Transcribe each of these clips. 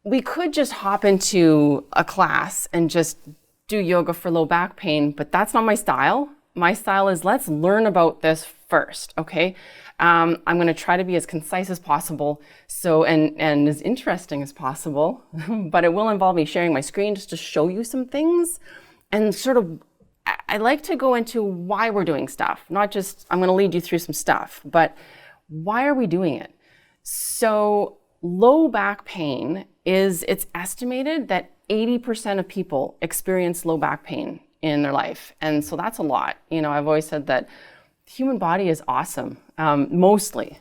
we could just hop into a class and just do yoga for low back pain, but that's not my style. My style is let's learn about this first, okay? I'm going to try to be as concise as possible, and as interesting as possible, but it will involve me sharing my screen just to show you some things, and sort of, I like to go into why we're doing stuff, not just I'm going to lead you through some stuff, but why are we doing it? So low back pain it's estimated that 80% of people experience low back pain in their life, and so that's a lot. I've always said that the human body is awesome. Mostly.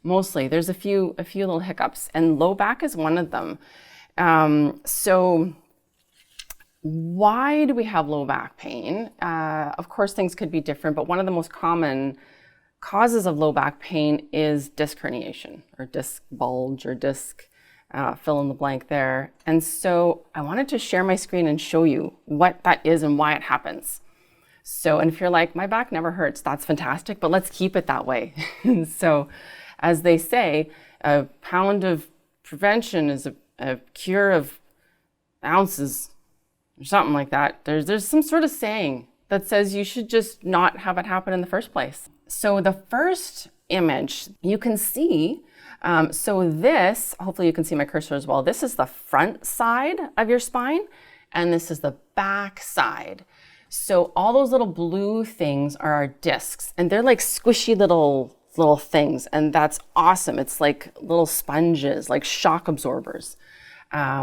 There's a few little hiccups, and low back is one of them. So why do we have low back pain? Of course, things could be different, but one of the most common causes of low back pain is disc herniation, or disc bulge, or disc, fill in the blank there. And so I wanted to share my screen and show you what that is and why it happens. So, and if you're like, my back never hurts, that's fantastic, but let's keep it that way. So, as they say, a pound of prevention is a cure of ounces, or something like that. There's some sort of saying that says you should just not have it happen in the first place. So the first image you can see, so this, hopefully you can see my cursor as well, this is the front side of your spine, and this is the back side. So all those little blue things are our discs, and they're like squishy little things, and that's awesome. It's like little sponges, like shock absorbers,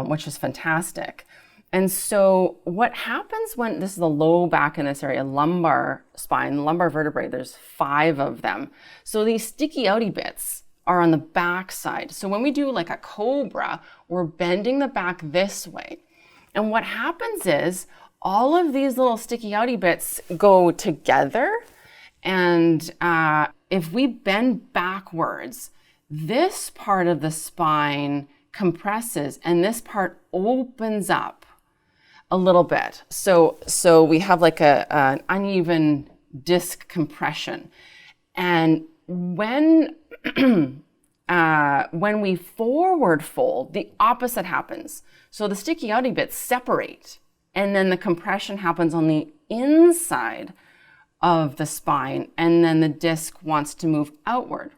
which is fantastic. And so what happens when, this is the low back in this area, lumbar spine, lumbar vertebrae, there's 5 of them. So these sticky outy bits are on the back side. So when we do like a cobra, we're bending the back this way. And what happens is all of these little sticky outy bits go together. And if we bend backwards, this part of the spine compresses and this part opens up a little bit. So we have like an uneven disc compression. And when we forward fold, the opposite happens. So the sticky outy bits separate, and then the compression happens on the inside of the spine, and then the disc wants to move outward.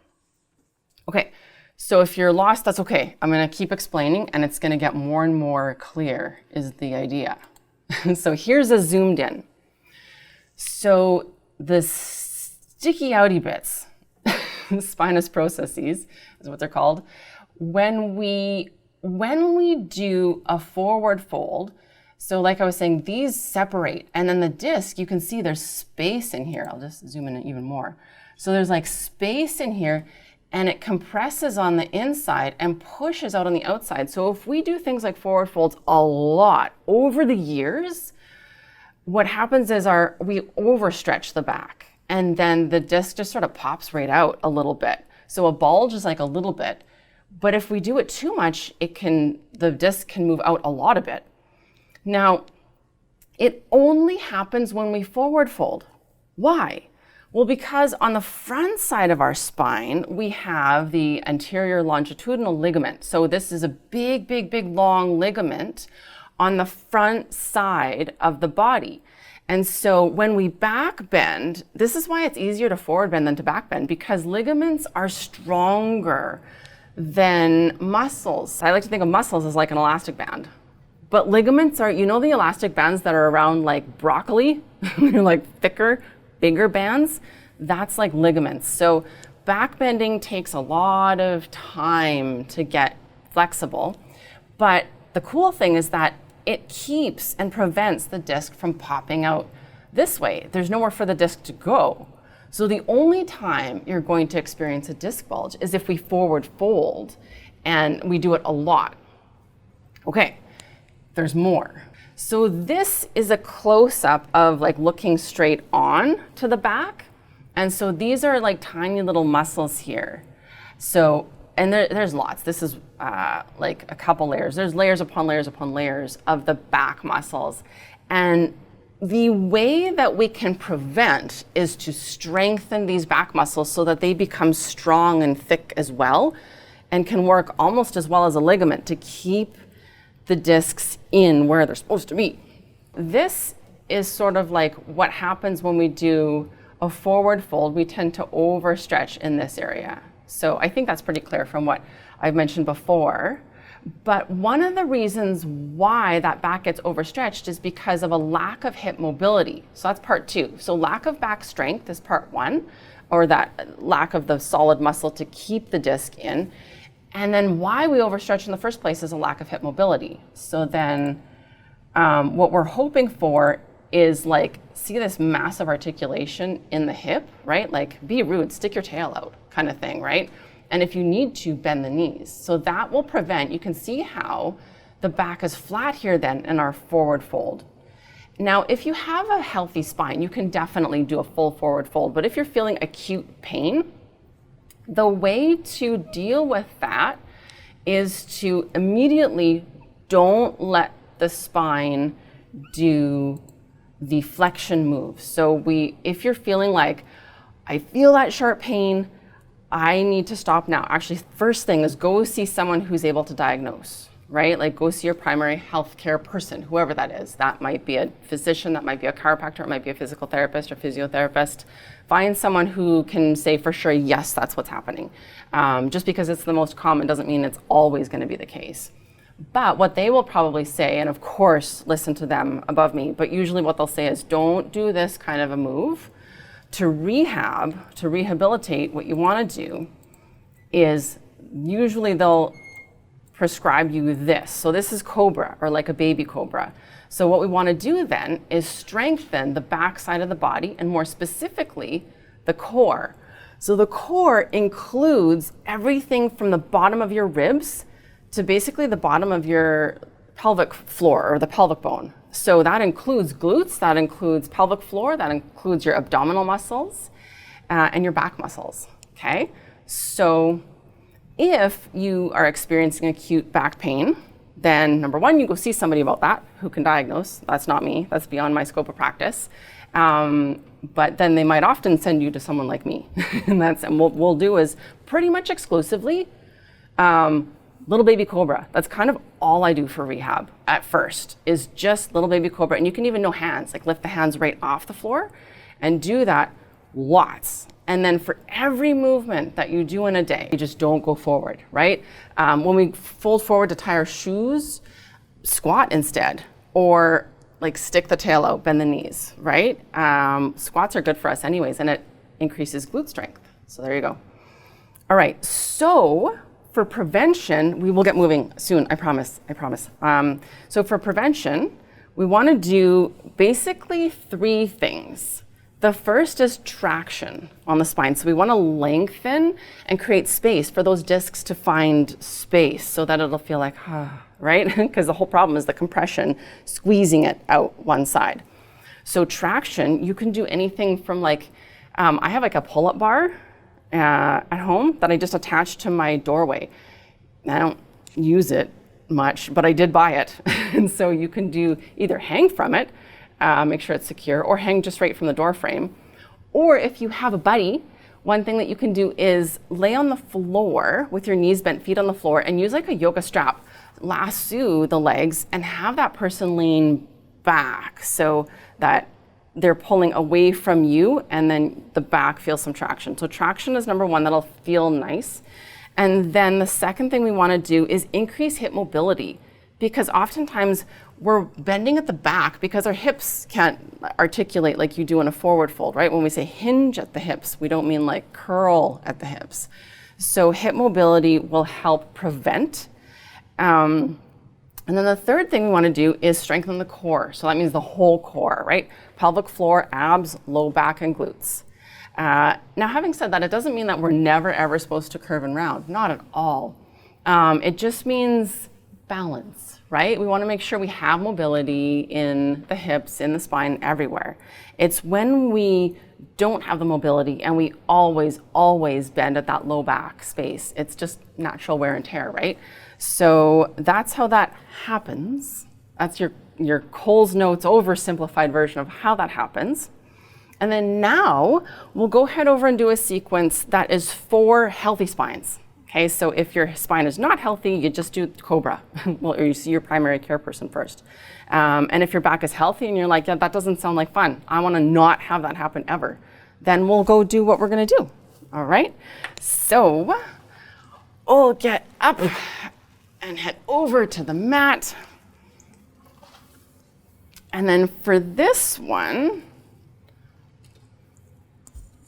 Okay, so if you're lost, that's okay. I'm gonna keep explaining, and it's gonna get more and more clear, is the idea. So here's a zoomed in. So the sticky outy bits, spinous processes is what they're called, when we do a forward fold, so like I was saying, these separate, and then the disc, you can see there's space in here. I'll just zoom in even more. So there's like space in here, and it compresses on the inside and pushes out on the outside. So if we do things like forward folds a lot over the years, what happens is we overstretch the back, and then the disc just sort of pops right out a little bit. So a bulge is like a little bit, but if we do it too much, the disc can move out a lot of it. Now, it only happens when we forward fold. Why? Well, because on the front side of our spine, we have the anterior longitudinal ligament. So this is a big, big, big, long ligament on the front side of the body. And so when we back bend, this is why it's easier to forward bend than to back bend, because ligaments are stronger than muscles. I like to think of muscles as like an elastic band. But ligaments are, the elastic bands that are around like broccoli, they're like thicker, bigger bands, that's like ligaments. So back bending takes a lot of time to get flexible, but the cool thing is that it keeps and prevents the disc from popping out this way. There's nowhere for the disc to go. So the only time you're going to experience a disc bulge is if we forward fold, and we do it a lot. Okay, there's more. So this is a close-up of like looking straight on to the back. And so these are like tiny little muscles here. So, and there's lots. This is like a couple layers. There's layers upon layers upon layers of the back muscles. And the way that we can prevent is to strengthen these back muscles so that they become strong and thick as well, and can work almost as well as a ligament to keep the discs in where they're supposed to be. This is sort of like what happens when we do a forward fold. We tend to overstretch in this area. So I think that's pretty clear from what I've mentioned before. But one of the reasons why that back gets overstretched is because of a lack of hip mobility. So that's part 2. So lack of back strength is part 1, or that lack of the solid muscle to keep the disc in. And then why we overstretch in the first place is a lack of hip mobility. So then what we're hoping for is like, see this massive articulation in the hip, right? Like be rude, stick your tail out kind of thing, right? And if you need to, bend the knees. So that will prevent, you can see how the back is flat here then in our forward fold. Now, if you have a healthy spine, you can definitely do a full forward fold. But if you're feeling acute pain, the way to deal with that is to immediately don't let the spine do the flexion move. So if you're feeling like, I feel that sharp pain, I need to stop now. Actually, first thing is go see someone who's able to diagnose, right? Like go see your primary healthcare person, whoever that is. That might be a physician, that might be a chiropractor, it might be a physical therapist or physiotherapist. Find someone who can say for sure, yes, that's what's happening. Just because it's the most common doesn't mean it's always going to be the case. But what they will probably say, and of course, listen to them above me, but usually what they'll say is don't do this kind of a move. To rehabilitate, what you want to do is usually they'll prescribe you this. So this is cobra, or like a baby cobra. So what we want to do then is strengthen the back side of the body, and more specifically, the core. So the core includes everything from the bottom of your ribs to basically the bottom of your pelvic floor, or the pelvic bone. So that includes glutes, that includes pelvic floor, that includes your abdominal muscles and your back muscles, okay? So if you are experiencing acute back pain, then number 1, you go see somebody about that who can diagnose. That's not me, that's beyond my scope of practice. But then they might often send you to someone like me. And what we'll do is pretty much exclusively little baby cobra. That's kind of all I do for rehab at first, is just little baby cobra. And you can even no hands, like lift the hands right off the floor and do that lots. And then for every movement that you do in a day, you just don't go forward, right? When we fold forward to tie our shoes, squat instead, or like stick the tail out, bend the knees, right? Squats are good for us anyways, and it increases glute strength. So there you go. All right, so for prevention, we will get moving soon, I promise. So for prevention, we want to do basically 3 things. The first is traction on the spine. So we want to lengthen and create space for those discs to find space so that it'll feel like, right? Because the whole problem is the compression, squeezing it out one side. So traction, you can do anything from like, I have like a pull-up bar at home that I just attached to my doorway. I don't use it much, but I did buy it. And so you can do either hang from it, make sure it's secure, or hang just right from the door frame. Or if you have a buddy, one thing that you can do is lay on the floor with your knees bent, feet on the floor, and use like a yoga strap, lasso the legs, and have that person lean back so that they're pulling away from you, and then the back feels some traction. So traction is number 1, that'll feel nice. And then the second thing we want to do is increase hip mobility, because oftentimes we're bending at the back because our hips can't articulate like you do in a forward fold, right? When we say hinge at the hips, we don't mean like curl at the hips. So hip mobility will help prevent. And then the third thing we want to do is strengthen the core. So that means the whole core, right? Pelvic floor, abs, low back, and glutes. Now, having said that, it doesn't mean that we're never, ever supposed to curve and round. Not at all. It just means balance, right? We want to make sure we have mobility in the hips, in the spine, everywhere. It's when we don't have the mobility and we always bend at that low back space. It's just natural wear and tear, right? So that's how that happens. That's your Cole's Notes oversimplified version of how that happens. And then now we'll go head over and do a sequence that is for healthy spines. Okay, so if your spine is not healthy, you just do Cobra, well, or you see your primary care person first. And if your back is healthy and you're like, yeah, that doesn't sound like fun, I want to not have that happen ever, then we'll go do what we're going to do. All right, so we'll get up and head over to the mat. And then for this one,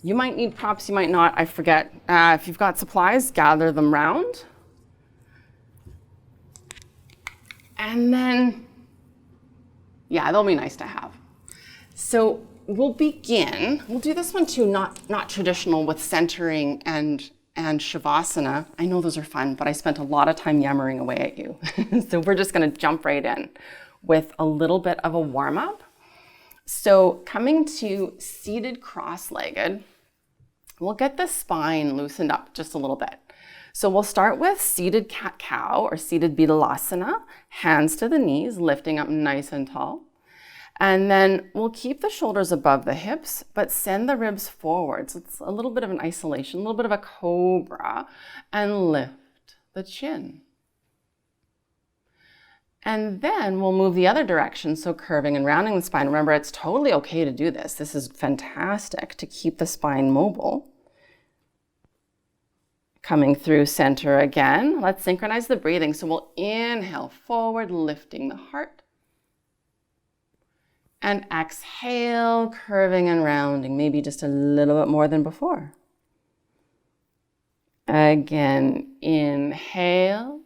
you might need props, you might not, I forget. If you've got supplies, gather them round. And then, yeah, they'll be nice to have. So we'll begin, we'll do this one too, not traditional with centering and Shavasana. I know those are fun, but I spent a lot of time yammering away at you. So we're just gonna jump right in with a little bit of a warm-up. So coming to seated cross-legged, we'll get the spine loosened up just a little bit. So we'll start with seated cat-cow or seated Betalasana, hands to the knees, lifting up nice and tall. And then we'll keep the shoulders above the hips, but send the ribs forward. So it's a little bit of an isolation, a little bit of a cobra, and lift the chin. And then we'll move the other direction, so curving and rounding the spine. Remember, it's totally okay to do this. This is fantastic to keep the spine mobile. Coming through center again. Let's synchronize the breathing. So we'll inhale forward, lifting the heart. And exhale, curving and rounding, maybe just a little bit more than before. Again, inhale,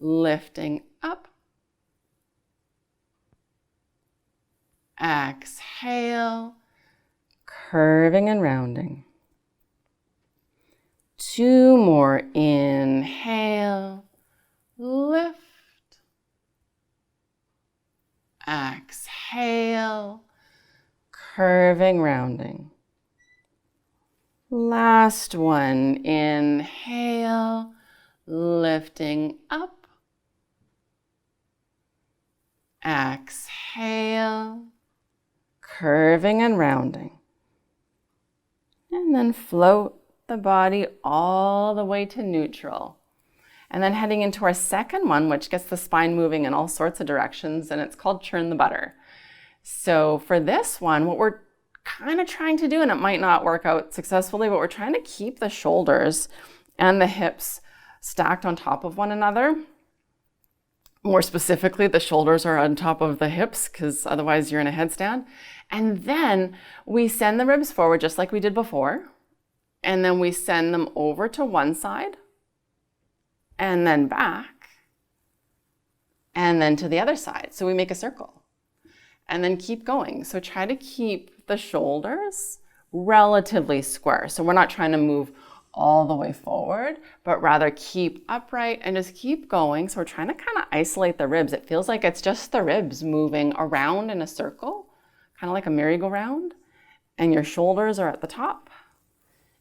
lifting up. Exhale, curving and rounding. 2 more, inhale, lift. Exhale, curving, rounding. Last one, inhale, lifting up. Exhale, curving and rounding. And then float the body all the way to neutral. And then heading into our second one, which gets the spine moving in all sorts of directions, and it's called churn the butter. So for this one, what we're kind of trying to do, and it might not work out successfully, but we're trying to keep the shoulders and the hips stacked on top of one another. More specifically, the shoulders are on top of the hips, because otherwise you're in a headstand. And then we send the ribs forward just like we did before. And then we send them over to one side, and then back, and then to the other side. So we make a circle, and then keep going. So try to keep the shoulders relatively square. So we're not trying to move all the way forward, but rather keep upright and just keep going. So we're trying to kind of isolate the ribs. It feels like it's just the ribs moving around in a circle, kind of like a merry-go-round, and your shoulders are at the top,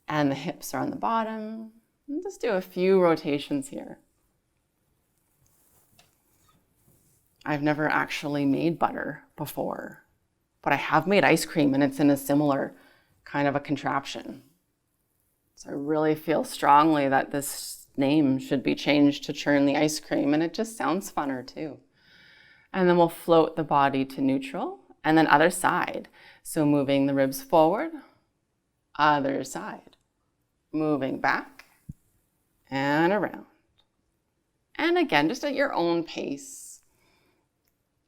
and the hips are on the bottom. And just do a few rotations here. I've never actually made butter before, but I have made ice cream, and it's in a similar kind of a contraption. So I really feel strongly that this name should be changed to churn the ice cream, and it just sounds funner too. And then we'll float the body to neutral, and then other side. So moving the ribs forward, other side, moving back, and around. And again, just at your own pace.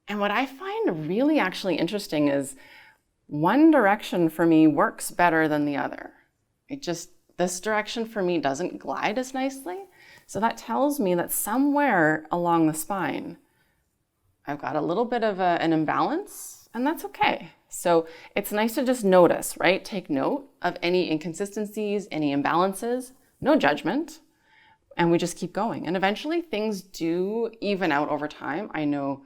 And what I find really actually interesting is one direction for me works better than the other. This direction for me doesn't glide as nicely. So that tells me that somewhere along the spine, I've got a little bit of an imbalance, and that's okay. So it's nice to just notice, right? Take note of any inconsistencies, any imbalances, no judgment. And we just keep going. And eventually things do even out over time. I know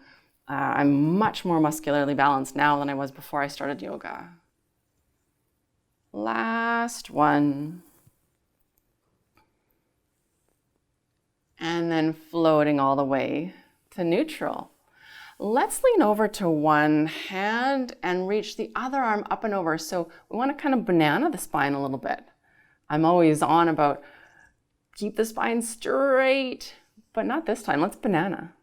I'm much more muscularly balanced now than I was before I started yoga. Last one. And then floating all the way to neutral. Let's lean over to one hand and reach the other arm up and over. So we want to kind of banana the spine a little bit. I'm always on about Keep the spine straight, but not this time. Let's banana.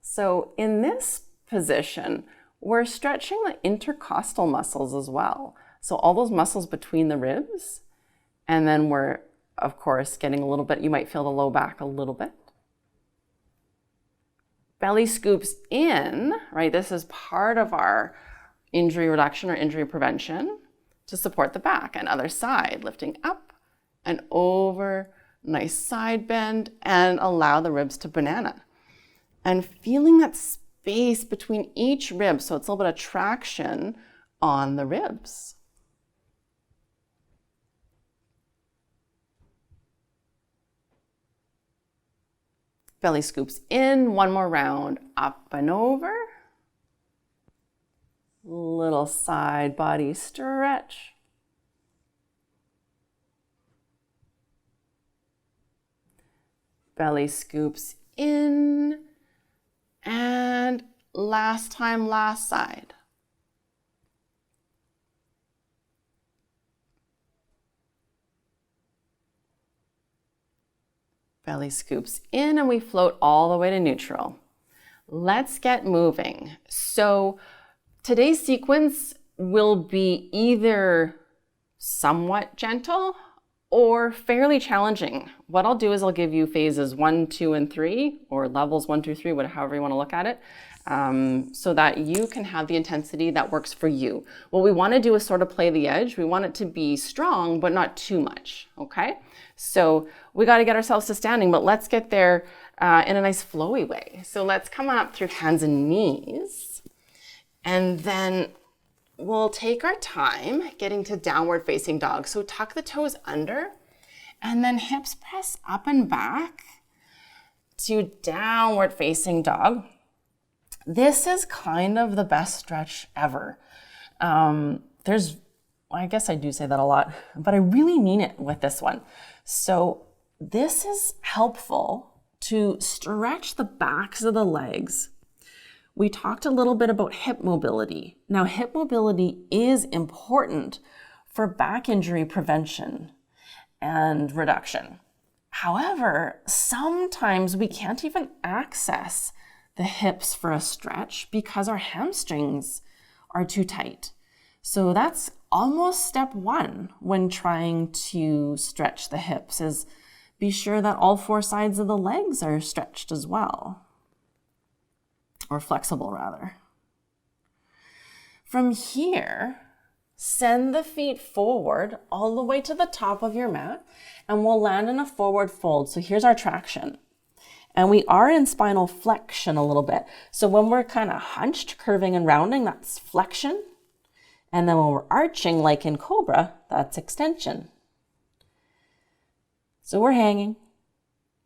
So in this position, we're stretching the intercostal muscles as well. So all those muscles between the ribs, and then we're, of course, getting a little bit, you might feel the low back a little bit. Belly scoops in, right? This is part of our injury reduction or injury prevention to support the back. And other side, lifting up and over, nice side bend, and allow the ribs to banana. And feeling that space between each rib, so it's a little bit of traction on the ribs. Belly scoops in, one more round, up and over. Little side body stretch. Belly scoops in, and last time, last side. Belly scoops in, and we float all the way to neutral. Let's get moving. So today's sequence will be either somewhat gentle or fairly challenging. What I'll do is I'll give you phases 1, 2, and 3, or levels 1 through 3, however you want to look at it, so that you can have the intensity that works for you. What we want to do is sort of play the edge. We want it to be strong, but not too much, okay? So we got to get ourselves to standing, but let's get there in a nice flowy way. So let's come on up through hands and knees, and then we'll take our time getting to downward facing dog. So tuck the toes under, and then hips press up and back to downward facing dog. This is kind of the best stretch ever. I guess I do say that a lot, but I really mean it with this one. So this is helpful to stretch the backs of the legs. We talked a little bit about hip mobility. Now, hip mobility is important for back injury prevention and reduction. However, sometimes we can't even access the hips for a stretch because our hamstrings are too tight. So that's almost step one when trying to stretch the hips, is be sure that all 4 sides of the legs are stretched as well. Or flexible rather. From here, send the feet forward all the way to the top of your mat, and we'll land in a forward fold. So here's our traction. And we are in spinal flexion a little bit. So when we're kind of hunched, curving and rounding, that's flexion. And then when we're arching, like in cobra, that's extension. So we're hanging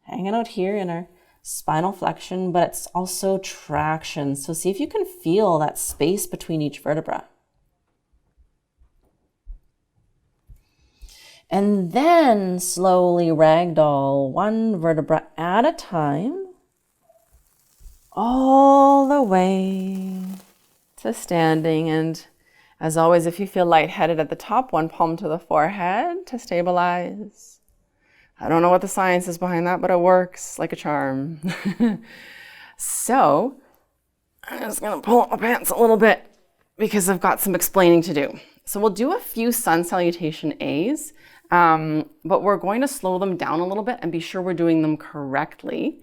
out here in our spinal flexion, but it's also traction. So see if you can feel that space between each vertebra. And then slowly ragdoll 1 vertebra at a time, all the way to standing. And as always, if you feel lightheaded at the top, 1 palm to the forehead to stabilize. I don't know what the science is behind that, but it works like a charm. So I'm just gonna pull up my pants a little bit because I've got some explaining to do. So we'll do a few sun salutation A's, but we're going to slow them down a little bit and be sure we're doing them correctly.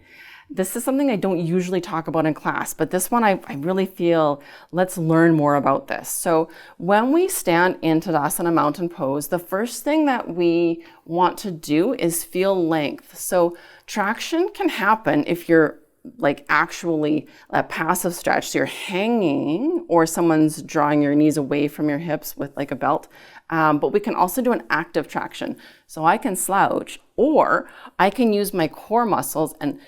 This is something I don't usually talk about in class, but this one I really feel, let's learn more about this. So when we stand in Tadasana mountain pose, the first thing that we want to do is feel length. So traction can happen if you're like actually a passive stretch. So you're hanging or someone's drawing your knees away from your hips with like a belt. But we can also do an active traction. So I can slouch, or I can use my core muscles and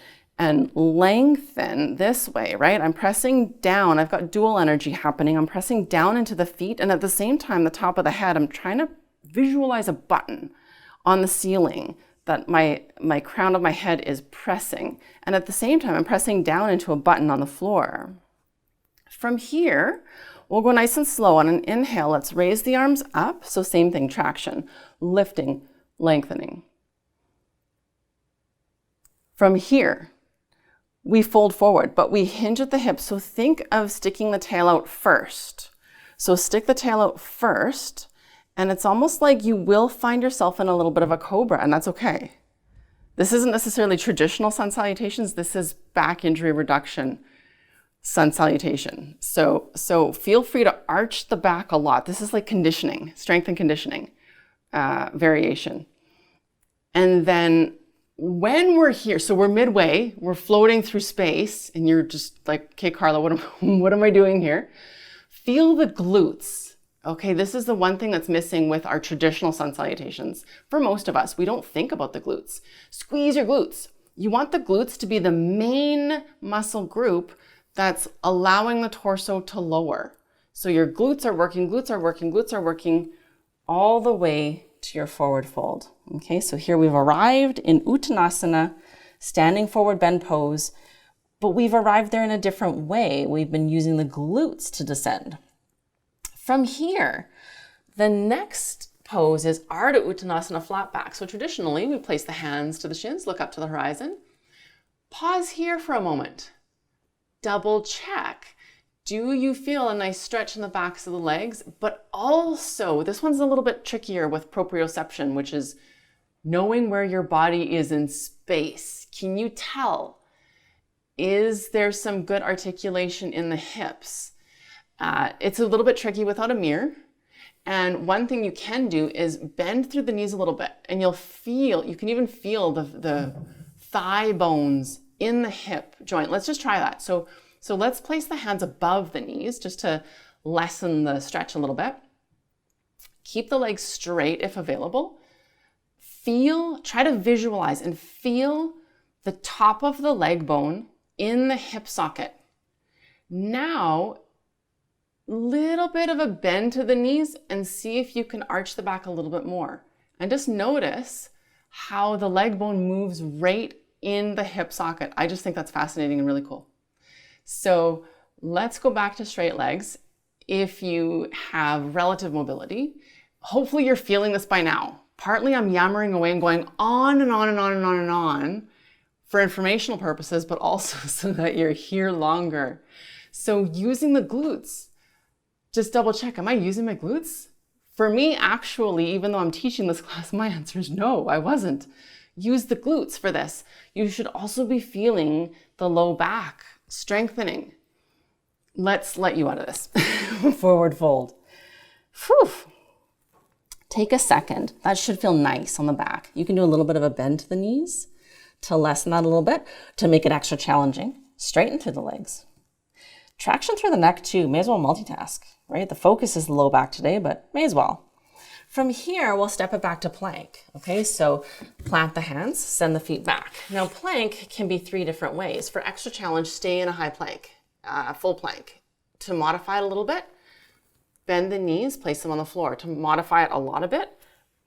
lengthen this way, right? I'm pressing down. I've got dual energy happening. I'm pressing down into the feet, and at the same time, the top of the head, I'm trying to visualize a button on the ceiling that my crown of my head is pressing. And at the same time, I'm pressing down into a button on the floor. From here, we'll go nice and slow. On an inhale, let's raise the arms up. So same thing, traction, lifting, lengthening. From here, we fold forward, but we hinge at the hips. So think of sticking the tail out first. So stick the tail out first, and it's almost like you will find yourself in a little bit of a cobra, and that's okay. This isn't necessarily traditional sun salutations. This is back injury reduction sun salutation. So feel free to arch the back a lot. This is like conditioning, strength and conditioning variation. And then when we're here, so we're midway, we're floating through space, and you're just like, okay, Carla, what am I doing here? Feel the glutes. Okay, this is the one thing that's missing with our traditional sun salutations. For most of us, we don't think about the glutes. Squeeze your glutes. You want the glutes to be the main muscle group that's allowing the torso to lower. So your glutes are working, glutes are working, glutes are working all the way to your forward fold. Okay, so here we've arrived in Uttanasana, standing forward bend pose, but we've arrived there in a different way. We've been using the glutes to descend. From here, the next pose is Ardha Uttanasana, flat back. So traditionally, we place the hands to the shins, look up to the horizon. Pause here for a moment. Double check. Do you feel a nice stretch in the backs of the legs? But also, this one's a little bit trickier with proprioception, which is knowing where your body is in space. Can you tell? Is there some good articulation in the hips? It's a little bit tricky without a mirror. And one thing you can do is bend through the knees a little bit, and you can even feel the thigh bones in the hip joint. Let's just try that. So let's place the hands above the knees just to lessen the stretch a little bit. Keep the legs straight if available. Try to visualize and feel the top of the leg bone in the hip socket. Now, little bit of a bend to the knees, and see if you can arch the back a little bit more. And just notice how the leg bone moves right in the hip socket. I just think that's fascinating and really cool. So let's go back to straight legs. If you have relative mobility, hopefully you're feeling this by now. Partly I'm yammering away and going on and on and on and on and on for informational purposes, but also so that you're here longer. So using the glutes, just double check, am I using my glutes? For me, actually, even though I'm teaching this class, my answer is no, I wasn't. Use the glutes for this. You should also be feeling the low back strengthening. Let's let you out of this. Forward fold. Whew. Take a second. That should feel nice on the back. You can do a little bit of a bend to the knees to lessen that a little bit, to make it extra challenging. Straighten through the legs. Traction through the neck too. May as well multitask, right? The focus is the low back today, but may as well. From here, we'll step it back to plank. Okay, so plant the hands, send the feet back. Now plank can be 3 different ways. For extra challenge, stay in a high plank, full plank. To modify it a little bit, bend the knees, place them on the floor. To modify it a lot a bit,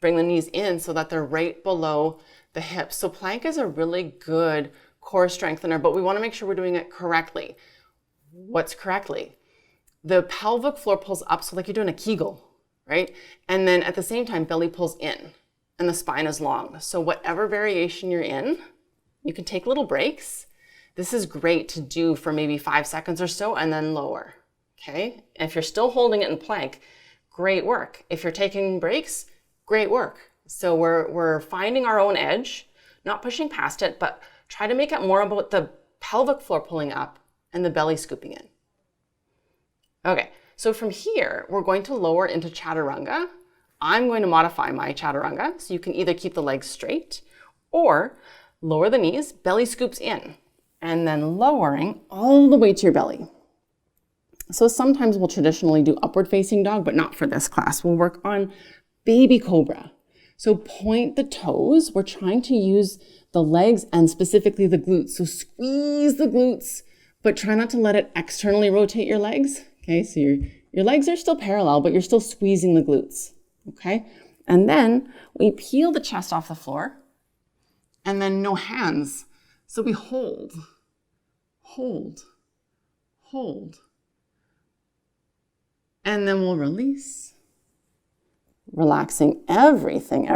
bring the knees in so that they're right below the hips. So plank is a really good core strengthener, but we want to make sure we're doing it correctly. What's correctly? The pelvic floor pulls up, so like you're doing a Kegel, right? And then at the same time, belly pulls in and the spine is long. So whatever variation you're in, you can take little breaks. This is great to do for maybe 5 seconds or so and then lower, okay? If you're still holding it in plank, great work. If you're taking breaks, great work. So we're finding our own edge, not pushing past it, but try to make it more about the pelvic floor pulling up and the belly scooping in. Okay, so from here, we're going to lower into chaturanga. I'm going to modify my chaturanga, so you can either keep the legs straight or lower the knees, belly scoops in, and then lowering all the way to your belly. So sometimes we'll traditionally do upward facing dog, but not for this class. We'll work on baby cobra. So point the toes. We're trying to use the legs and specifically the glutes. So squeeze the glutes, but try not to let it externally rotate your legs. Okay, so your legs are still parallel, but you're still squeezing the glutes. Okay, and then we peel the chest off the floor and then no hands. So we hold, hold, hold. And then we'll release, relaxing everything.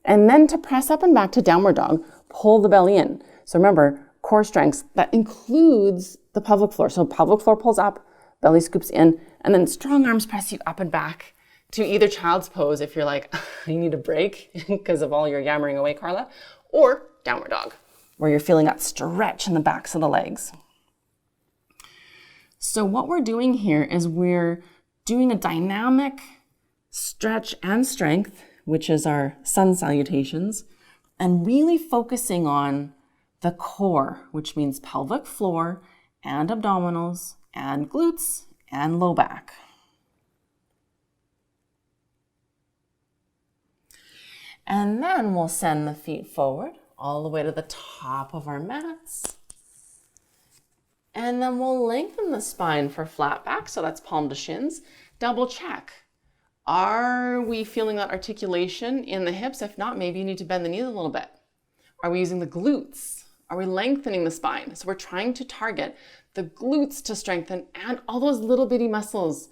And then to press up and back to downward dog, pull the belly in. So remember, core strengths, that includes the pelvic floor. So pelvic floor pulls up, belly scoops in, and then strong arms press you up and back to either child's pose if you're like, you need a break because of all your yammering away, Carla, or downward dog, where you're feeling that stretch in the backs of the legs. So what we're doing here is we're doing a dynamic stretch and strength, which is our sun salutations, and really focusing on the core, which means pelvic floor and abdominals and glutes and low back. And then we'll send the feet forward all the way to the top of our mats. And then we'll lengthen the spine for flat back. So that's palm to shins. Double check. Are we feeling that articulation in the hips? If not, maybe you need to bend the knees a little bit. Are we using the glutes? Are we lengthening the spine? So we're trying to target the glutes to strengthen and all those little bitty muscles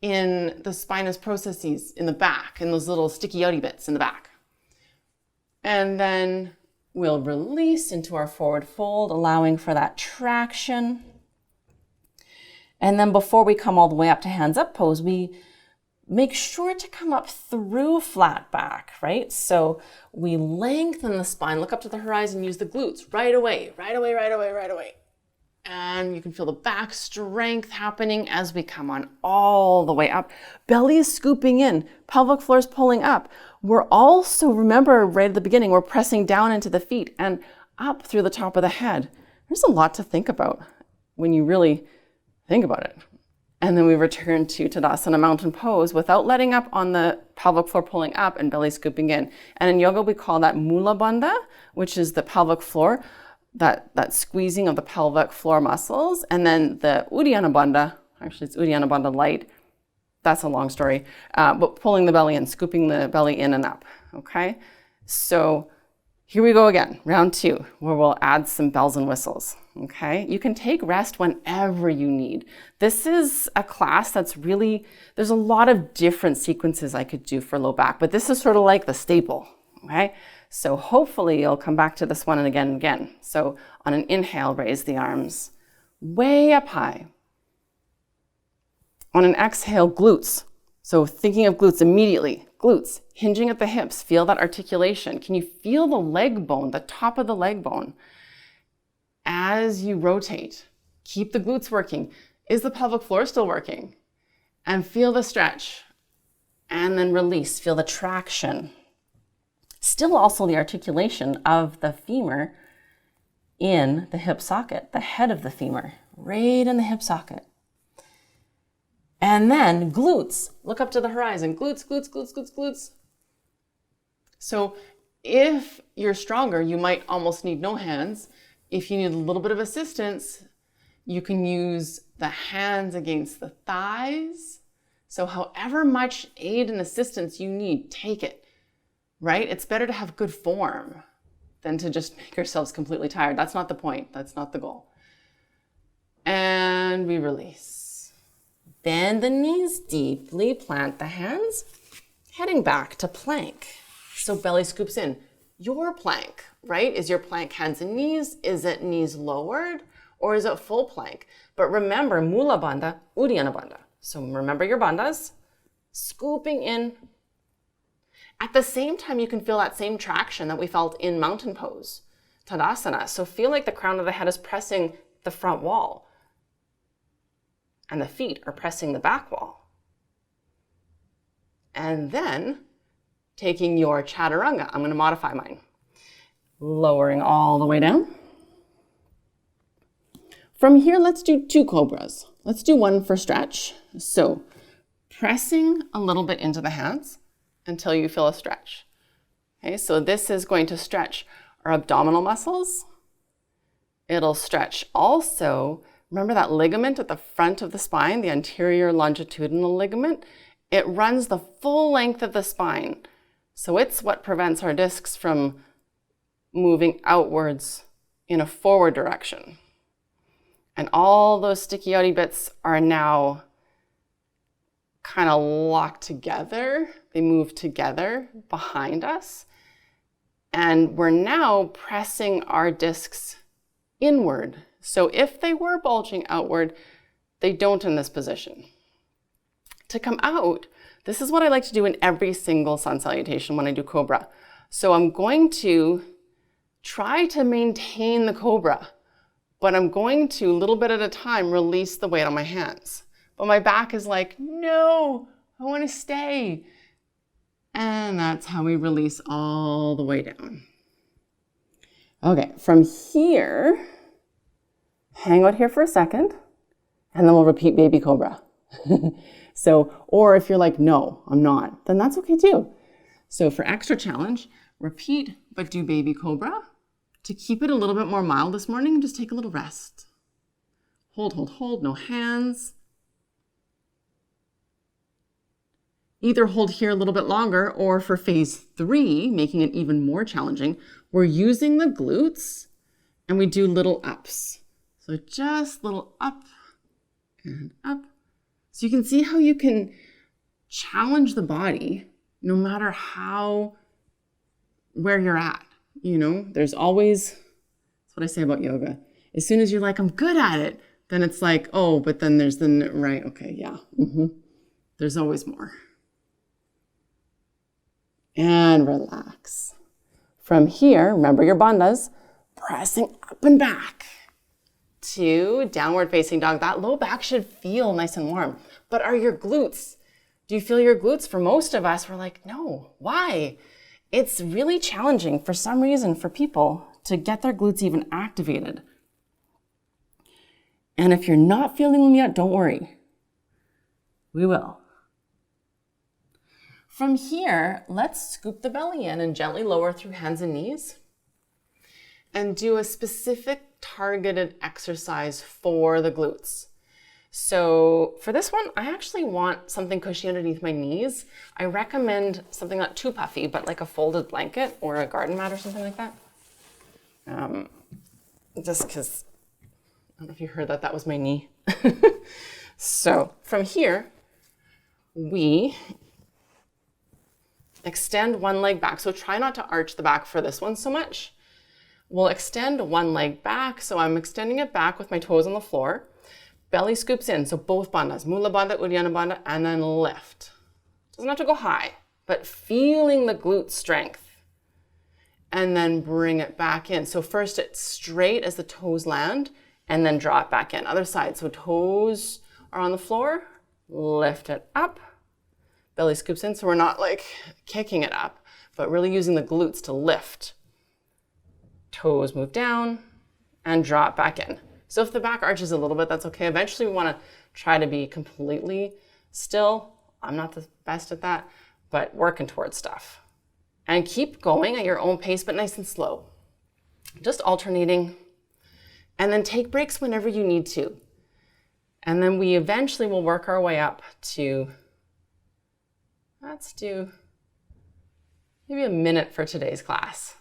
in the spinous processes in the back and those little sticky outy bits in the back. And then we'll release into our forward fold, allowing for that traction. And then before we come all the way up to hands up pose, we make sure to come up through flat back, right? So we lengthen the spine, look up to the horizon, use the glutes right away. And you can feel the back strength happening as we come on all the way up. Belly is scooping in, pelvic floor is pulling up. We're also, remember right at the beginning, we're pressing down into the feet and up through the top of the head. There's a lot to think about when you really think about it. And then we return to Tadasana mountain pose without letting up on the pelvic floor pulling up and belly scooping in. And in yoga, we call that Mula Bandha, which is the pelvic floor, that squeezing of the pelvic floor muscles. And then the Uddiyana Bandha, actually it's Uddiyana Bandha light, that's a long story, but pulling the belly in, scooping the belly in and up, okay? So here we go again, round 2, where we'll add some bells and whistles, okay? You can take rest whenever you need. This is a class that's really, there's a lot of different sequences I could do for low back, but this is sort of like the staple, okay? So hopefully you'll come back to this one and again and again. So on an inhale, raise the arms way up high. On an exhale, glutes. So thinking of glutes immediately, glutes, hinging at the hips, feel that articulation. Can you feel the leg bone, the top of the leg bone? As you rotate, keep the glutes working. Is the pelvic floor still working? And feel the stretch. And then release, feel the traction. Still also the articulation of the femur in the hip socket, the head of the femur, right in the hip socket. And then glutes, look up to the horizon, glutes, glutes, glutes, glutes, glutes. So if you're stronger, you might almost need no hands. If you need a little bit of assistance, you can use the hands against the thighs. So however much aid and assistance you need, take it, right? It's better to have good form than to just make yourselves completely tired. That's not the point. That's not the goal. And we release. Bend the knees deeply, plant the hands, heading back to plank. So belly scoops in. Your plank, right? Is your plank hands and knees? Is it knees lowered? Or is it full plank? But remember, Mula Bandha, Uddiyana Bandha. So remember your bandhas, scooping in. At the same time, you can feel that same traction that we felt in mountain pose, Tadasana. So feel like the crown of the head is pressing the front wall and the feet are pressing the back wall. And then taking your chaturanga, I'm going to modify mine. Lowering all the way down. From here, let's do 2 cobras. Let's do one for stretch. So pressing a little bit into the hands until you feel a stretch. Okay, so this is going to stretch our abdominal muscles. It'll stretch also, remember that ligament at the front of the spine, the anterior longitudinal ligament? It runs the full length of the spine. So it's what prevents our discs from moving outwards in a forward direction. And all those sticky outy bits are now kind of locked together. They move together behind us. And we're now pressing our discs inward. So if they were bulging outward, they don't in this position. To come out, this is what I like to do in every single sun salutation when I do cobra. So I'm going to try to maintain the cobra, but I'm going to, a little bit at a time, release the weight on my hands. But my back is like, no, I want to stay. And that's how we release all the way down. Okay, from here, hang out here for a second, and then we'll repeat baby cobra. So, or if you're like, no, I'm not, then that's okay too. So for extra challenge, repeat, but do baby cobra. To keep it a little bit more mild this morning, just take a little rest. Hold, hold, hold, no hands. Either hold here a little bit longer, or for phase 3, making it even more challenging, we're using the glutes and we do little ups. So just little up and up. So you can see how you can challenge the body no matter where you're at. You know, there's always, that's what I say about yoga. As soon as you're like, I'm good at it, then it's like, oh, but then there's the, right, okay, yeah. There's always more. And relax. From here, remember your bandhas, pressing up and back to downward facing dog. That low back should feel nice and warm. But are your glutes, do you feel your glutes? For most of us, we're like, no, why? It's really challenging for some reason for people to get their glutes even activated. And if you're not feeling them yet, don't worry. We will. From here, let's scoop the belly in and gently lower through hands and knees and do a specific targeted exercise for the glutes. So for this one, I actually want something cushy underneath my knees. I recommend something not too puffy, but like a folded blanket or a garden mat or something like that. Just because, I don't know if you heard that, that was my knee. So from here, we extend one leg back. So try not to arch the back for this one so much. We'll extend one leg back. So I'm extending it back with my toes on the floor. Belly scoops in. So both bandhas, Mula Bandha, Uddiyana Bandha, and then lift. Doesn't have to go high, but feeling the glute strength. And then bring it back in. So first it's straight as the toes land, and then draw it back in. Other side. So toes are on the floor, lift it up. Belly scoops in, so we're not like kicking it up, but really using the glutes to lift. Toes move down and draw it back in. So if the back arches a little bit, that's okay. Eventually we want to try to be completely still. I'm not the best at that, but working towards stuff. And keep going at your own pace, but nice and slow. Just alternating. And then take breaks whenever you need to. And then we eventually will work our way up to, let's do maybe a minute for today's class.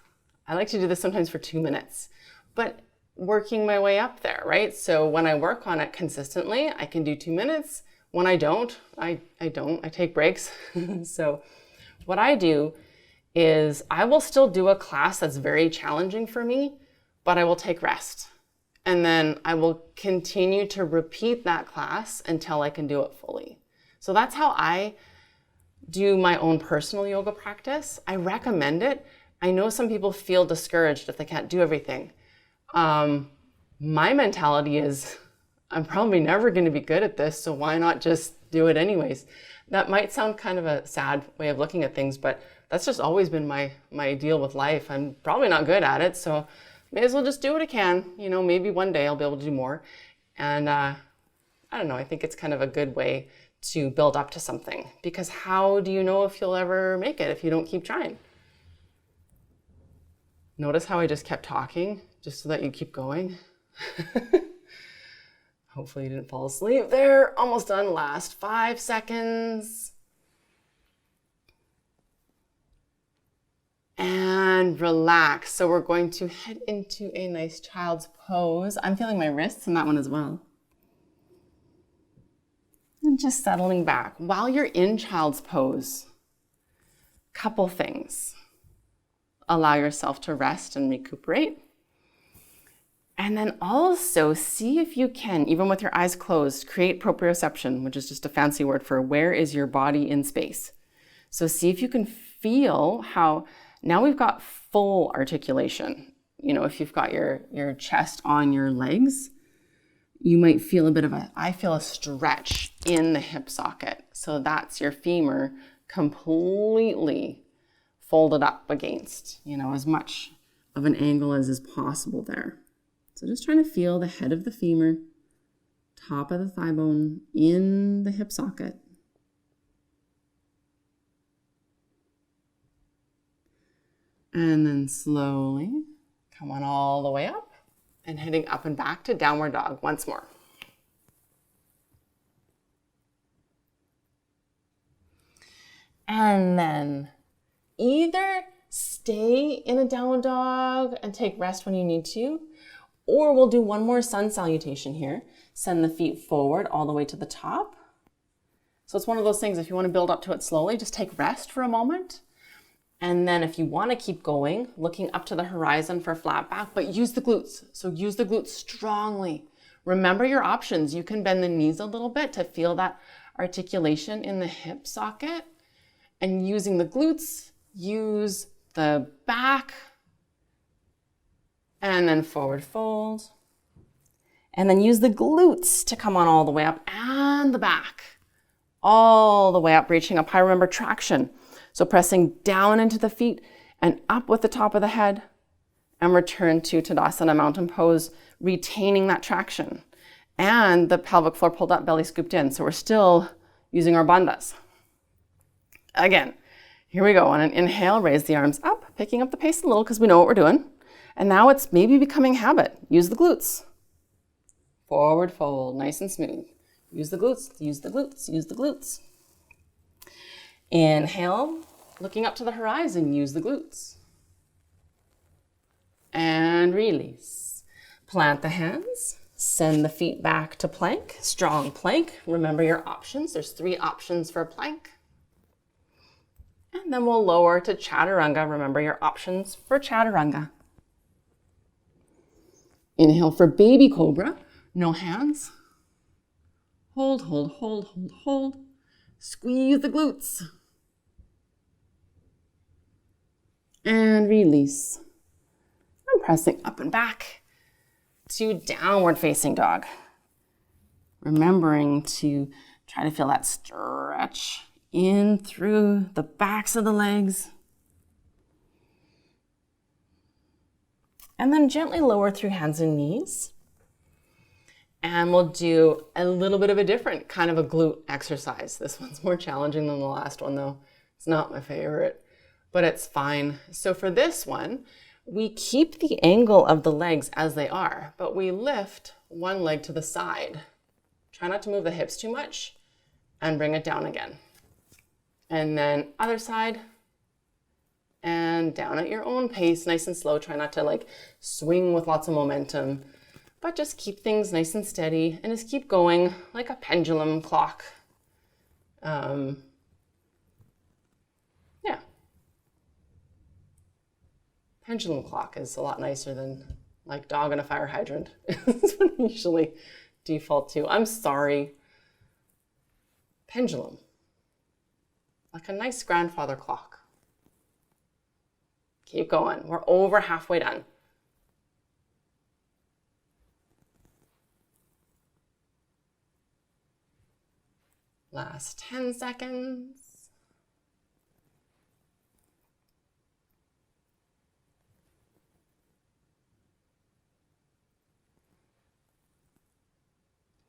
I like to do this sometimes for 2 minutes, but working my way up there, right? So when I work on it consistently, I can do 2 minutes. When I don't, I take breaks. So what I do is I will still do a class that's very challenging for me, but I will take rest. And then I will continue to repeat that class until I can do it fully. So that's how I do my own personal yoga practice. I recommend it. I know some people feel discouraged if they can't do everything. My mentality is, I'm probably never going to be good at this, so why not just do it anyways? That might sound kind of a sad way of looking at things, but that's just always been my deal with life. I'm probably not good at it, so may as well just do what I can. You know, maybe one day I'll be able to do more. And I don't know, I think it's kind of a good way to build up to something, because how do you know if you'll ever make it if you don't keep trying? Notice how I just kept talking just so that you keep going. Hopefully you didn't fall asleep there. Almost done. Last 5 seconds. And relax. So we're going to head into a nice child's pose. I'm feeling my wrists in that one as well. And just settling back. While you're in child's pose, couple things. allow yourself to rest and recuperate. And then also see if you can, even with your eyes closed, create proprioception, which is just a fancy word for where is your body in space. So see if you can feel how now we've got full articulation. You know, if you've got your chest on your legs, you might feel a bit of I feel a stretch in the hip socket. So that's your femur completely folded up against, you know, as much of an angle as is possible there. So just trying to feel the head of the femur, top of the thigh bone in the hip socket. And then slowly come on all the way up and heading up and back to downward dog once more. And then either stay in a downward dog and take rest when you need to, or we'll do one more sun salutation here. Send the feet forward all the way to the top. So it's one of those things, if you want to build up to it slowly, just take rest for a moment. And then if you want to keep going, looking up to the horizon for flat back, but use the glutes. So use the glutes strongly. Remember your options. You can bend the knees a little bit to feel that articulation in the hip socket. And using the glutes, use the back, and then forward fold. And then use the glutes to come on all the way up and the back. All the way up, reaching up high. Remember traction. So pressing down into the feet and up with the top of the head and return to Tadasana mountain pose, retaining that traction. And the pelvic floor pulled up, belly scooped in. So we're still using our bandhas. Again, here we go. On an inhale, raise the arms up, picking up the pace a little because we know what we're doing. And now it's maybe becoming habit. Use the glutes. Forward fold, nice and smooth. Use the glutes, use the glutes, use the glutes. Inhale, looking up to the horizon, use the glutes. And release. Plant the hands, send the feet back to plank, strong plank. Remember your options. There's 3 options for plank. And then we'll lower to chaturanga. Remember your options for chaturanga. Inhale for baby cobra, no hands. Hold, hold, hold, hold, hold. Squeeze the glutes. And release. I'm pressing up and back to downward facing dog. Remembering to try to feel that stretch in through the backs of the legs. And then gently lower through hands and knees. And we'll do a little bit of a different kind of a glute exercise. This one's more challenging than the last one though. It's not my favorite, but it's fine. So for this one, we keep the angle of the legs as they are, but we lift one leg to the side. Try not to move the hips too much and bring it down again. And then other side and down at your own pace, nice and slow. Try not to like swing with lots of momentum, but just keep things nice and steady and just keep going like a pendulum clock. Yeah. Pendulum clock is a lot nicer than like dog on a fire hydrant. That's what I usually default to. I'm sorry. Pendulum. Like a nice grandfather clock. Keep going. We're over halfway done. Last 10 seconds.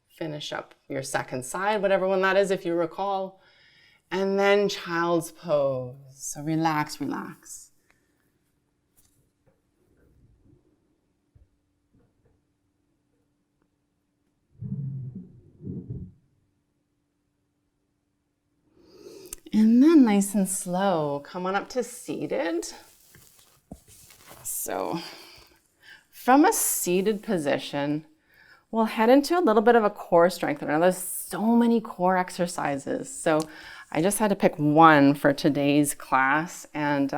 Finish up your second side, whatever one that is, if you recall. And then child's pose. So relax, relax. And then nice and slow, come on up to seated. So from a seated position, we'll head into a little bit of a core strengthener. Now there's so many core exercises. So I just had to pick one for today's class. And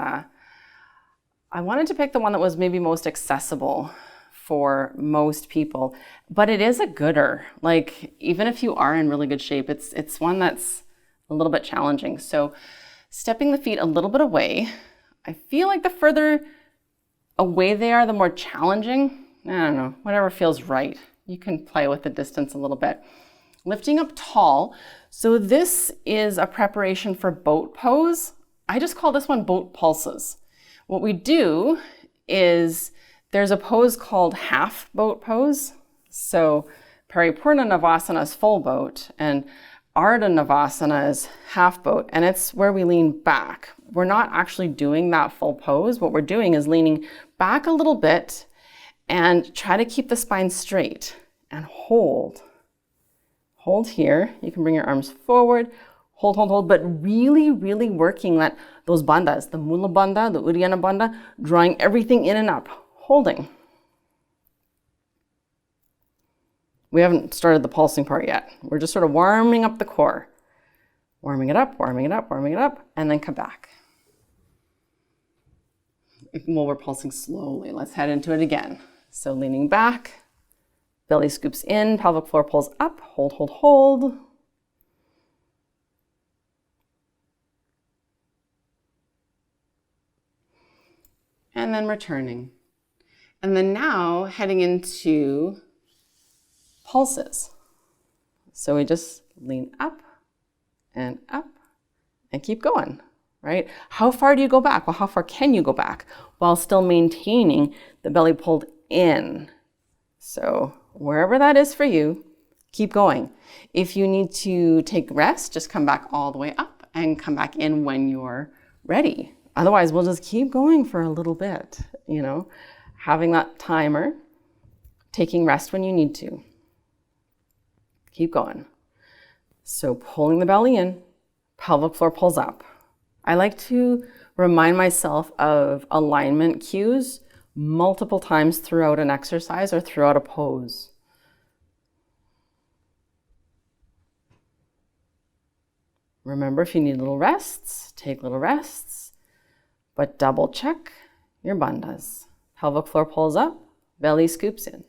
I wanted to pick the one that was maybe most accessible for most people, but it is a gooder. Like, even if you are in really good shape, it's one that's a little bit challenging. So stepping the feet a little bit away, I feel like the further away they are, the more challenging. I don't know, whatever feels right. You can play with the distance a little bit. Lifting up tall. So this is a preparation for boat pose. I just call this one boat pulses. What we do is there's a pose called half boat pose. So Paripurna Navasana is full boat and Ardha Navasana is half boat, and it's where we lean back. We're not actually doing that full pose. What we're doing is leaning back a little bit and try to keep the spine straight and hold. Hold here. You can bring your arms forward. Hold, but really, really working those bandhas, the Mula Bandha, the Uddiyana Bandha, drawing everything in and up, holding. We haven't started the pulsing part yet. We're just sort of warming up the core. Warming it up, and then come back. Well, we're pulsing slowly. Let's head into it again. So leaning back, belly scoops in, pelvic floor pulls up, hold. And then returning. And then now heading into pulses. So we just lean up and keep going, right? How far do you go back? Well, how far can you go back while still maintaining the belly pulled in? So wherever that is for you, keep going. If you need to take rest, just come back all the way up and come back in when you're ready. Otherwise, we'll just keep going for a little bit, having that timer, taking rest when you need to. Keep going. So pulling the belly in, pelvic floor pulls up. I like to remind myself of alignment cues multiple times throughout an exercise or throughout a pose. Remember, if you need little rests, take little rests, but double check your bandhas. Pelvic floor pulls up, belly scoops in.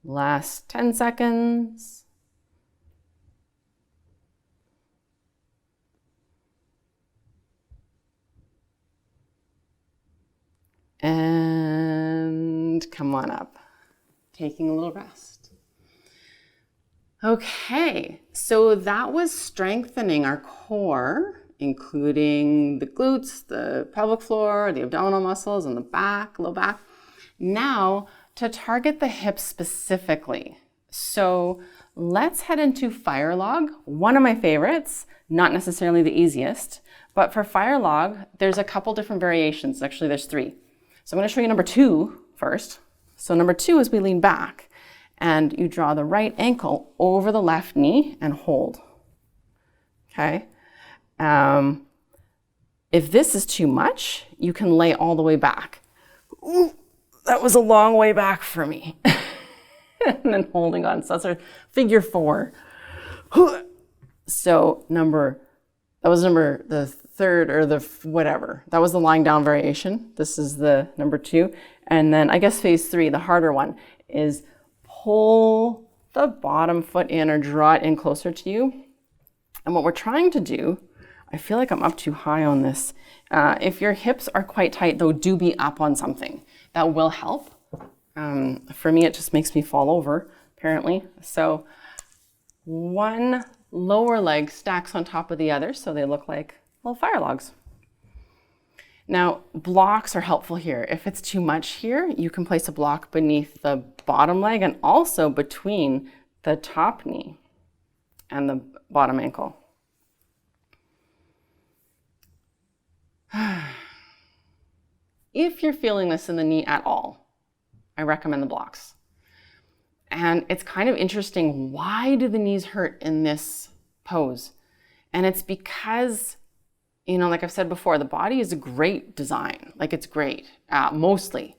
Last 10 seconds. And come on up, taking a little rest. Okay, so that was strengthening our core, including the glutes, the pelvic floor, the abdominal muscles, and the back, low back. Now, to target the hips specifically. So let's head into fire log, one of my favorites, not necessarily the easiest, but for fire log, there's a couple different variations. Actually, there's 3. So I'm going to show you number 2 first. So number 2 is we lean back and you draw the right ankle over the left knee and hold. Okay. If this is too much, you can lay all the way back. Ooh, that was a long way back for me. And then holding on. So that's our figure 4. So that was the 3rd or the whatever. That was the lying down variation. This is the number 2. And then I guess phase 3, the harder one, is pull the bottom foot in or draw it in closer to you. And what we're trying to do, I feel like I'm up too high on this. If your hips are quite tight, though, do be up on something. That will help. For me, it just makes me fall over, apparently. So one lower leg stacks on top of the other, so they look like little fire logs. Now, blocks are helpful here. If it's too much here, you can place a block beneath the bottom leg and also between the top knee and the bottom ankle. If you're feeling this in the knee at all, I recommend the blocks. And it's kind of interesting, why do the knees hurt in this pose? And it's because, like I've said before, the body is a great design. Like, it's great, mostly.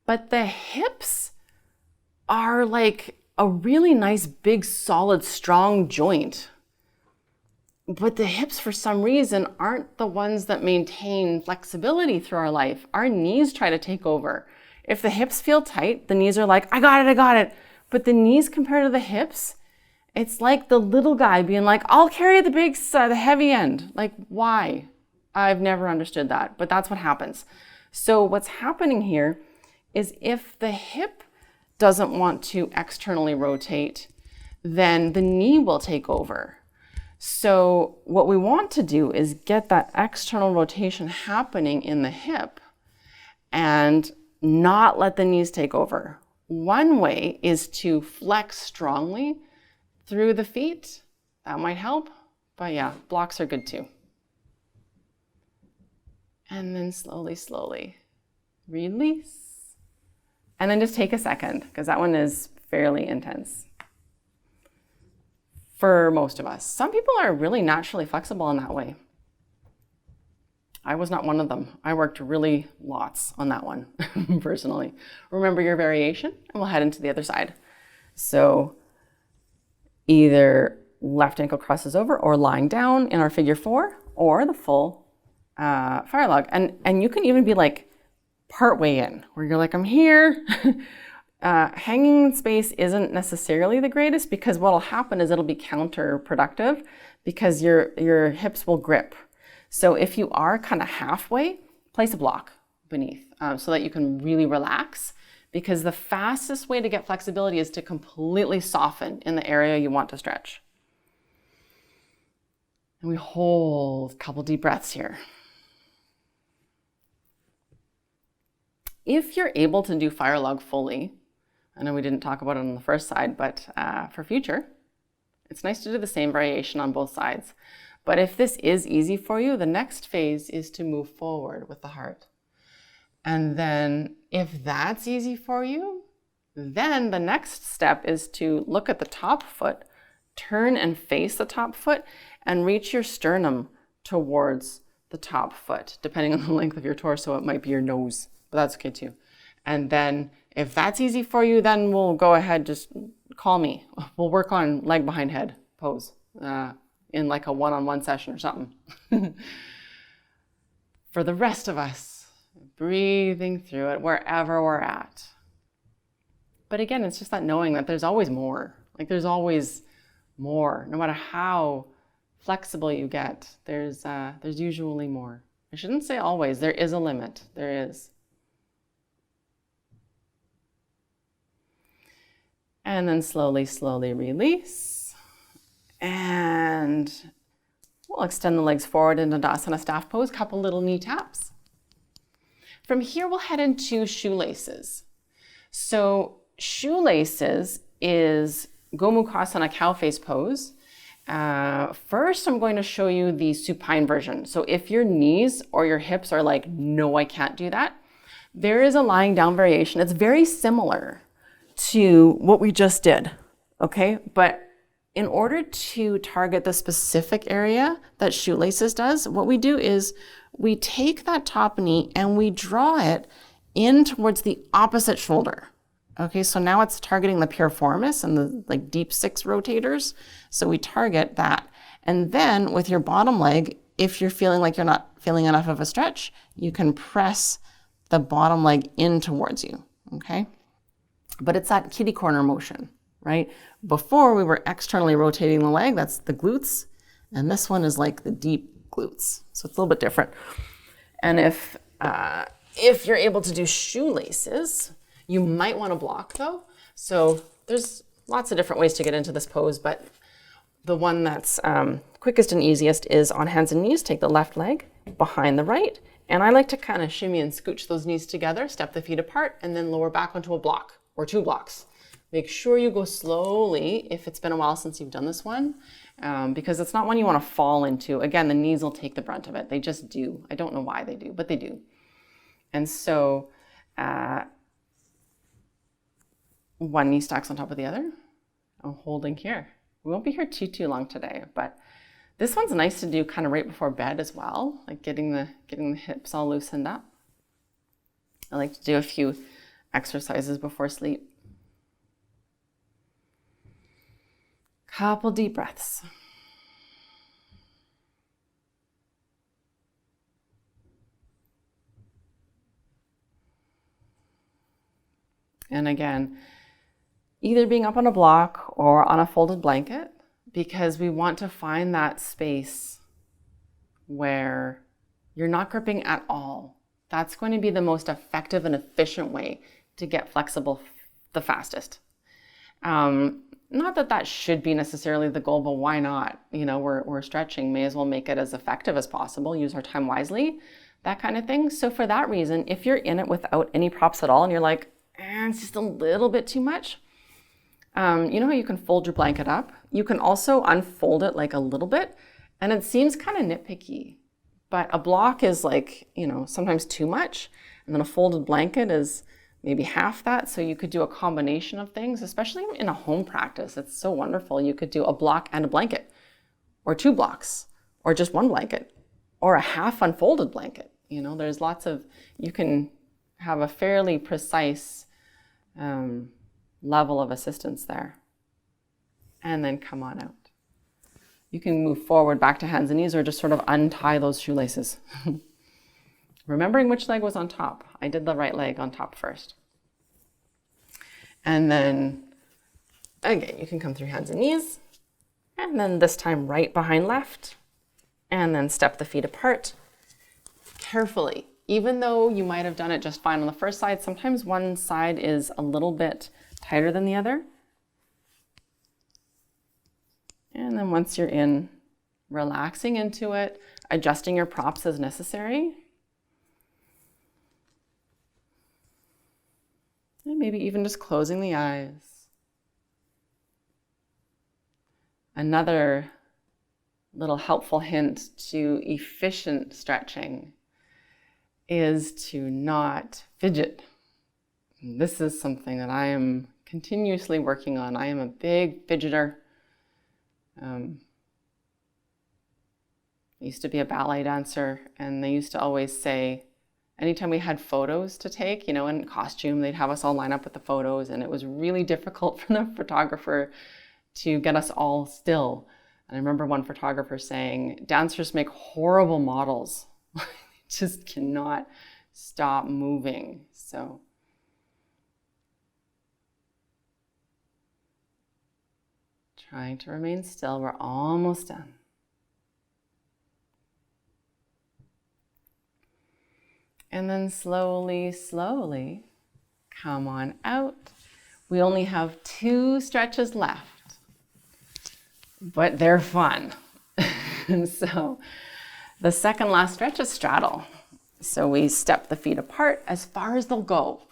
But the hips are like a really nice, big, solid, strong joint. But the hips, for some reason, aren't the ones that maintain flexibility through our life. Our knees try to take over. If the hips feel tight, the knees are like, I got it, I got it. But the knees compared to the hips, it's like the little guy being like, I'll carry the heavy end. Like, why? I've never understood that, but that's what happens. So what's happening here is if the hip doesn't want to externally rotate, then the knee will take over. So what we want to do is get that external rotation happening in the hip and not let the knees take over. One way is to flex strongly through the feet. That might help, but yeah, blocks are good too. And then slowly, slowly release. And then just take a second, because that one is fairly intense for most of us. Some people are really naturally flexible in that way. I was not one of them. I worked really lots on that one, personally. Remember your variation, and we'll head into the other side. So either left ankle crosses over or lying down in our figure 4 or the full fire log. And you can even be like part way in, where you're like, I'm here. Hanging in space isn't necessarily the greatest, because what'll happen is it'll be counterproductive because your hips will grip. So if you are kind of halfway, place a block beneath so that you can really relax, because the fastest way to get flexibility is to completely soften in the area you want to stretch. And we hold a couple deep breaths here. If you're able to do fire log fully, I know we didn't talk about it on the first side, but for future, it's nice to do the same variation on both sides. But if this is easy for you, the next phase is to move forward with the heart. And then if that's easy for you, then the next step is to look at the top foot, turn and face the top foot, and reach your sternum towards the top foot. Depending on the length of your torso, it might be your nose, but that's okay too. And then if that's easy for you, then we'll go ahead, just call me. We'll work on leg behind head pose in like a one-on-one session or something. For the rest of us, breathing through it wherever we're at. But again, it's just that knowing that there's always more. Like there's always more. No matter how flexible you get, there's usually more. I shouldn't say always. There is a limit. There is. And then slowly, slowly release. And we'll extend the legs forward into Dandasana staff pose, couple little knee taps. From here, we'll head into shoelaces. So shoelaces is Gomukhasana cow face pose. First, I'm going to show you the supine version. So if your knees or your hips are like, no, I can't do that, there is a lying down variation. It's very similar to what we just did, okay? But in order to target the specific area that shoelaces does, what we do is we take that top knee and we draw it in towards the opposite shoulder. Okay, so now it's targeting the piriformis and the like deep 6 rotators. So we target that. And then with your bottom leg, if you're feeling like you're not feeling enough of a stretch, you can press the bottom leg in towards you, okay? But it's that kitty corner motion, right? Before we were externally rotating the leg, that's the glutes. And this one is like the deep glutes. So it's a little bit different. And if you're able to do shoelaces, you might want to block though. So there's lots of different ways to get into this pose, but the one that's quickest and easiest is on hands and knees. Take the left leg behind the right. And I like to kind of shimmy and scooch those knees together, step the feet apart, and then lower back onto a block or 2 blocks. Make sure you go slowly if it's been a while since you've done this one, because it's not one you want to fall into. Again, the knees will take the brunt of it. They just do. I don't know why they do, but they do. And so one knee stacks on top of the other. I'm holding here. We won't be here too long today, but this one's nice to do kind of right before bed as well, like getting the hips all loosened up. I like to do a few exercises before sleep. Couple deep breaths. And again, either being up on a block or on a folded blanket, because we want to find that space where you're not gripping at all. That's going to be the most effective and efficient way to get flexible the fastest. Not that that should be necessarily the goal, but why not? You know, we're stretching, may as well make it as effective as possible, use our time wisely, that kind of thing. So for that reason, if you're in it without any props at all and you're like, it's just a little bit too much, you know how you can fold your blanket up? You can also unfold it like a little bit, and it seems kind of nitpicky, but a block is like, you know, sometimes too much, and then a folded blanket is maybe half that. So you could do a combination of things, especially in a home practice. It's so wonderful. You could do a block and a blanket, or 2 blocks, or just 1 blanket, or a half unfolded blanket. You know, there's lots of, you can have a fairly precise level of assistance there. And then come on out. You can move forward back to hands and knees, or just sort of untie those shoelaces. Remembering which leg was on top. I did the right leg on top first. And then, again, you can come through hands and knees. And then this time right behind left. And then step the feet apart. Carefully. Even though you might have done it just fine on the first side, sometimes one side is a little bit tighter than the other. And then once you're in, relaxing into it, adjusting your props as necessary. And maybe even just closing the eyes. Another little helpful hint to efficient stretching is to not fidget. This is something that I am continuously working on. I am a big fidgeter. I used to be a ballet dancer, and they used to always say, anytime we had photos to take, you know, in costume, they'd have us all line up with the photos, and it was really difficult for the photographer to get us all still. And I remember one photographer saying, dancers make horrible models. They just cannot stop moving. So trying to remain still. We're almost done. And then slowly, slowly, come on out. We only have 2 stretches left, but they're fun. And so the second last stretch is straddle. So we step the feet apart as far as they'll go.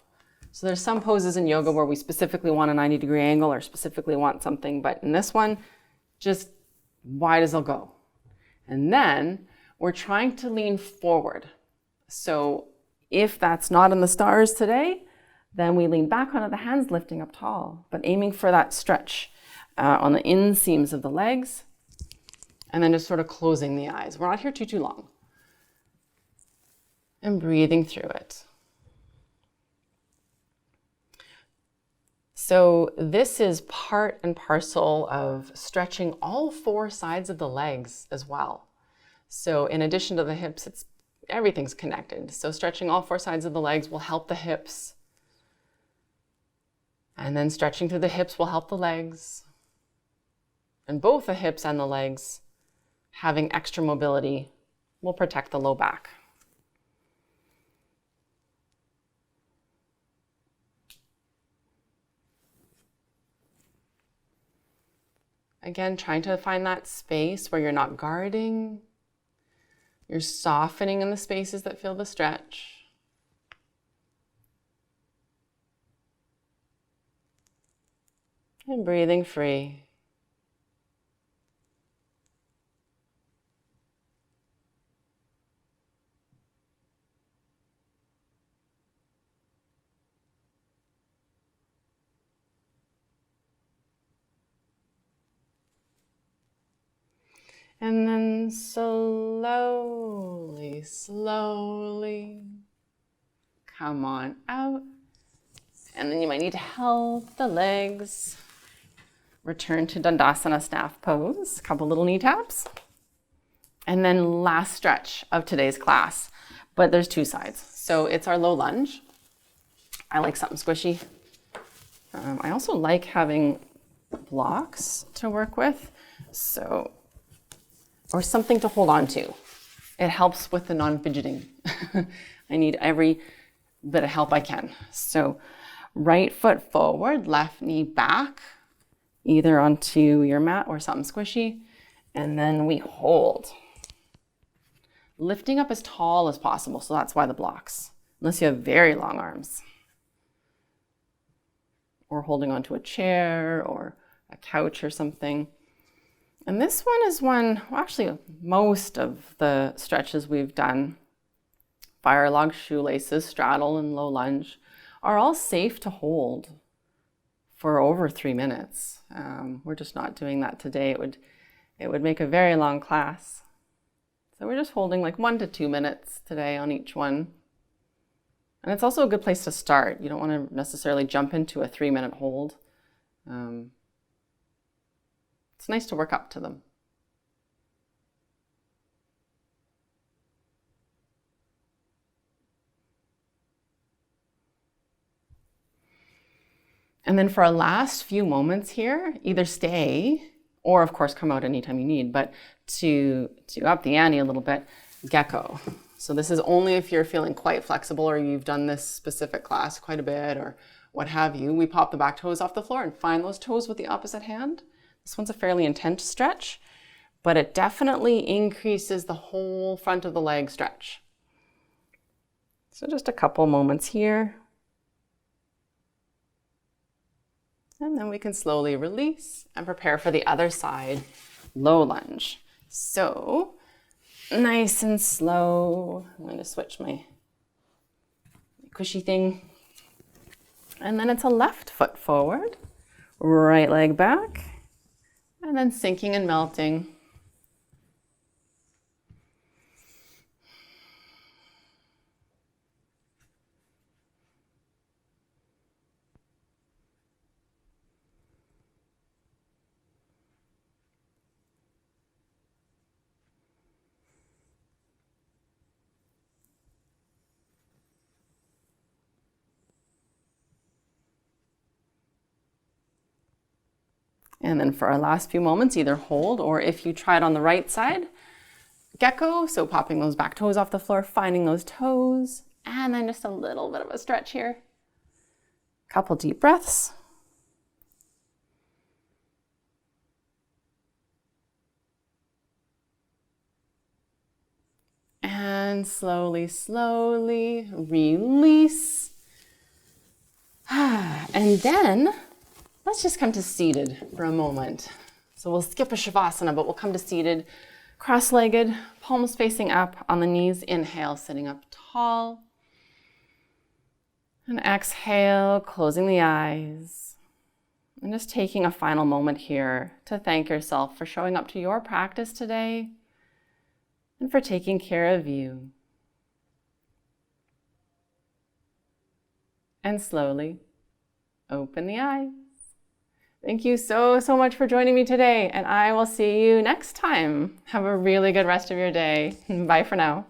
So there's some poses in yoga where we specifically want a 90-degree angle or specifically want something, but in this one, just wide as they'll go. And then we're trying to lean forward. So if that's not in the stars today, then we lean back onto the hands, lifting up tall, but aiming for that stretch on the inseams of the legs, and then just sort of closing the eyes. We're not here too long. And breathing through it. So this is part and parcel of stretching all 4 sides of the legs as well. So in addition to the hips, everything's connected. So stretching all 4 sides of the legs will help the hips. And then stretching through the hips will help the legs. And both the hips and the legs having extra mobility will protect the low back. Again, trying to find that space where you're not guarding. You're softening in the spaces that feel the stretch. And breathing free. And then slowly, slowly come on out. And then you might need to help the legs return to Dandasana staff pose. A couple little knee taps. And then last stretch of today's class. But there's 2 sides. So it's our low lunge. I like something squishy. I also like having blocks to work with, or something to hold on to. It helps with the non-fidgeting. I need every bit of help I can. So right foot forward, left knee back, either onto your mat or something squishy, and then we hold. Lifting up as tall as possible, so that's why the blocks, unless you have very long arms. Or holding onto a chair or a couch or something. And this one is one, well, actually most of the stretches we've done, fire log shoelaces, straddle, and low lunge, are all safe to hold for over 3 minutes. We're just not doing that today. It would make a very long class. So we're just holding like 1 to 2 minutes today on each one. And it's also a good place to start. You don't want to necessarily jump into a 3-minute hold. It's nice to work up to them. And then for our last few moments here, either stay or of course come out anytime you need, but to up the ante a little bit, gecko. So this is only if you're feeling quite flexible or you've done this specific class quite a bit or what have you. We pop the back toes off the floor and find those toes with the opposite hand. This one's a fairly intense stretch, but it definitely increases the whole front of the leg stretch. So just a couple moments here. And then we can slowly release and prepare for the other side, low lunge. So nice and slow. I'm going to switch my cushy thing. And then it's a left foot forward, right leg back, and then sinking and melting. And then for our last few moments, either hold or if you try it on the right side, gecko. So popping those back toes off the floor, finding those toes, and then just a little bit of a stretch here. Couple deep breaths. And slowly, slowly release. And then let's just come to seated for a moment. So we'll skip a Shavasana, but we'll come to seated, cross-legged, palms facing up on the knees. Inhale, sitting up tall. And exhale, closing the eyes. And just taking a final moment here to thank yourself for showing up to your practice today and for taking care of you. And slowly open the eyes. Thank you so much for joining me today, and I will see you next time. Have a really good rest of your day. Bye for now.